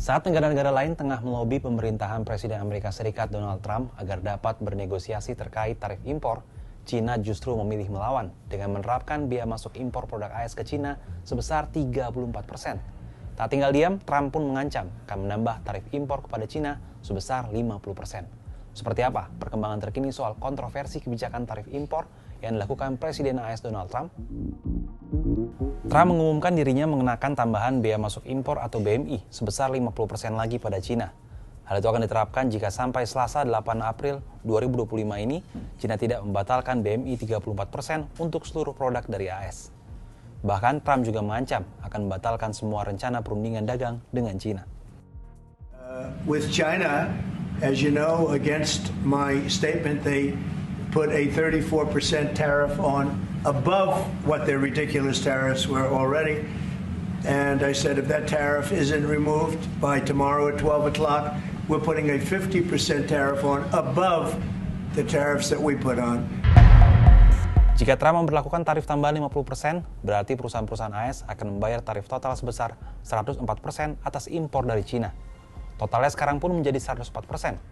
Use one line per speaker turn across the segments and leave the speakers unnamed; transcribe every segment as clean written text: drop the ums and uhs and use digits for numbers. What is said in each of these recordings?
Saat negara-negara lain tengah melobi pemerintahan Presiden Amerika Serikat Donald Trump agar dapat bernegosiasi terkait tarif impor, China justru memilih melawan dengan menerapkan biaya masuk impor produk AS ke China sebesar 34%. Tak tinggal diam, Trump pun mengancam akan menambah tarif impor kepada China sebesar 50%. Seperti apa perkembangan terkini soal kontroversi kebijakan tarif impor yang dilakukan Presiden AS Donald Trump? Trump mengumumkan dirinya mengenakan tambahan biaya masuk impor atau BMI sebesar 50% lagi pada China. Hal itu akan diterapkan jika sampai Selasa 8 April 2025 ini, China tidak membatalkan BMI 34% untuk seluruh produk dari AS. Bahkan Trump juga mengancam akan membatalkan semua rencana perundingan dagang dengan China.
With China, as you know, against my statement, they put a 34% tariff on above what their ridiculous tariffs were already. And I said if that tariff isn't removed by tomorrow at 12 o'clock, we're putting a 50% tariff on above the tariffs that we put on.
Jika Trump memberlakukan tarif tambahan 50%, berarti perusahaan-perusahaan AS akan membayar tarif total sebesar 104% atas impor dari China. Totalnya sekarang pun menjadi 104%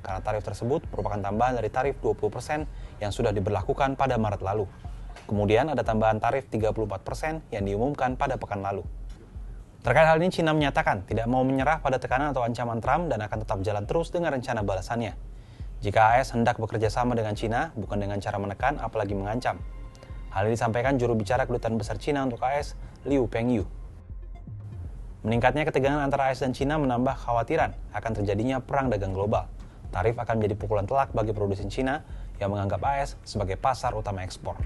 karena tarif tersebut merupakan tambahan dari tarif 20% yang sudah diberlakukan pada Maret lalu. Kemudian ada tambahan tarif 34% yang diumumkan pada pekan lalu. Terkait hal ini, China menyatakan tidak mau menyerah pada tekanan atau ancaman Trump dan akan tetap jalan terus dengan rencana balasannya. Jika AS hendak bekerja sama dengan China, bukan dengan cara menekan apalagi mengancam. Hal ini disampaikan juru bicara Kedutaan Besar China untuk AS, Liu Pengyu. Meningkatnya ketegangan antara AS dan China menambah kekhawatiran akan terjadinya perang dagang global. Tarif akan menjadi pukulan telak bagi produsen China yang menganggap AS sebagai pasar utama ekspor.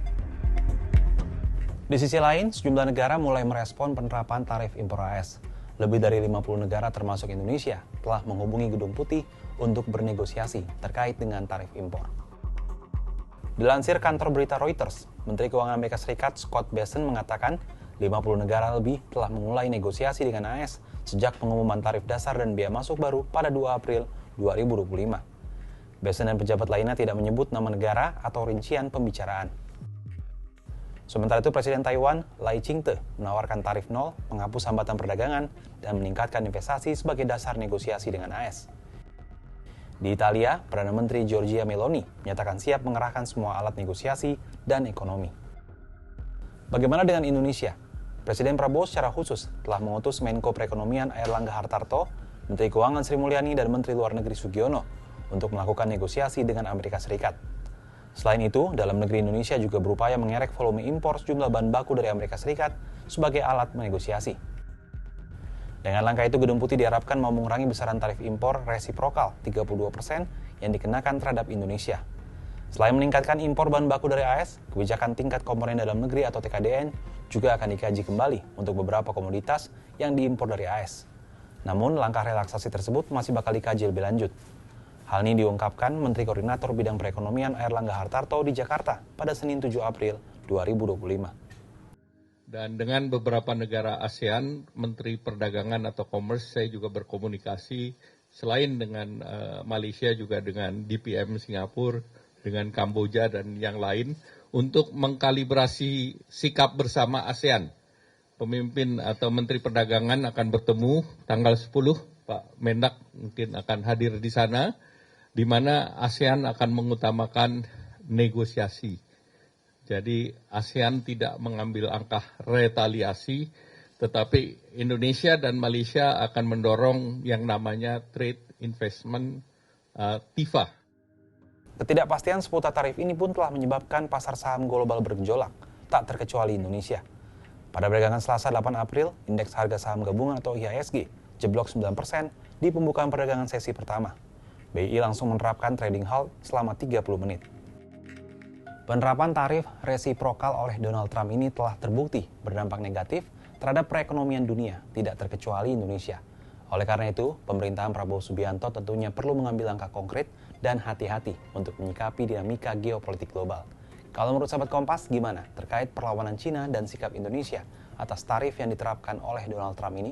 Di sisi lain, sejumlah negara mulai merespon penerapan tarif impor AS. Lebih dari 50 negara termasuk Indonesia telah menghubungi Gedung Putih untuk bernegosiasi terkait dengan tarif impor. Dilansir kantor berita Reuters, Menteri Keuangan Amerika Serikat Scott Bessent mengatakan 50 negara lebih telah memulai negosiasi dengan AS sejak pengumuman tarif dasar dan biaya masuk baru pada 2 April 2025. Bessent dan pejabat lainnya tidak menyebut nama negara atau rincian pembicaraan. Sementara itu, Presiden Taiwan, Lai Ching-te, menawarkan tarif nol, menghapus hambatan perdagangan, dan meningkatkan investasi sebagai dasar negosiasi dengan AS. Di Italia, Perdana Menteri Giorgia Meloni menyatakan siap mengerahkan semua alat negosiasi dan ekonomi. Bagaimana dengan Indonesia? Presiden Prabowo secara khusus telah mengutus Menko Perekonomian Airlangga Hartarto, Menteri Keuangan Sri Mulyani, dan Menteri Luar Negeri Sugiono untuk melakukan negosiasi dengan Amerika Serikat. Selain itu, dalam negeri Indonesia juga berupaya mengerek volume impor sejumlah bahan baku dari Amerika Serikat sebagai alat negosiasi. Dengan langkah itu, Gedung Putih diharapkan mau mengurangi besaran tarif impor resiprokal 32% yang dikenakan terhadap Indonesia. Selain meningkatkan impor bahan baku dari AS, kebijakan tingkat komponen dalam negeri atau TKDN juga akan dikaji kembali untuk beberapa komoditas yang diimpor dari AS. Namun, langkah relaksasi tersebut masih bakal dikaji lebih lanjut. Hal ini diungkapkan Menteri Koordinator Bidang Perekonomian Airlangga Hartarto di Jakarta pada Senin 7 April 2025.
Dan dengan beberapa negara ASEAN, Menteri Perdagangan atau Commerce, saya juga berkomunikasi selain dengan Malaysia juga dengan DPM Singapura, dengan Kamboja dan yang lain untuk mengkalibrasi sikap bersama ASEAN. Pemimpin atau Menteri Perdagangan akan bertemu tanggal 10, Pak Mendak mungkin akan hadir di sana, di mana ASEAN akan mengutamakan negosiasi. Jadi ASEAN tidak mengambil langkah retaliasi, tetapi Indonesia dan Malaysia akan mendorong yang namanya trade investment TIFA.
Ketidakpastian seputar tarif ini pun telah menyebabkan pasar saham global bergejolak, tak terkecuali Indonesia. Pada perdagangan Selasa 8 April, indeks harga saham gabungan atau IHSG jeblok 9% di pembukaan perdagangan sesi pertama. BI langsung menerapkan trading halt selama 30 menit. Penerapan tarif resiprokal oleh Donald Trump ini telah terbukti berdampak negatif terhadap perekonomian dunia, tidak terkecuali Indonesia. Oleh karena itu, pemerintahan Prabowo Subianto tentunya perlu mengambil langkah konkret dan hati-hati untuk menyikapi dinamika geopolitik global. Kalau menurut sahabat Kompas, gimana terkait perlawanan Cina dan sikap Indonesia atas tarif yang diterapkan oleh Donald Trump ini?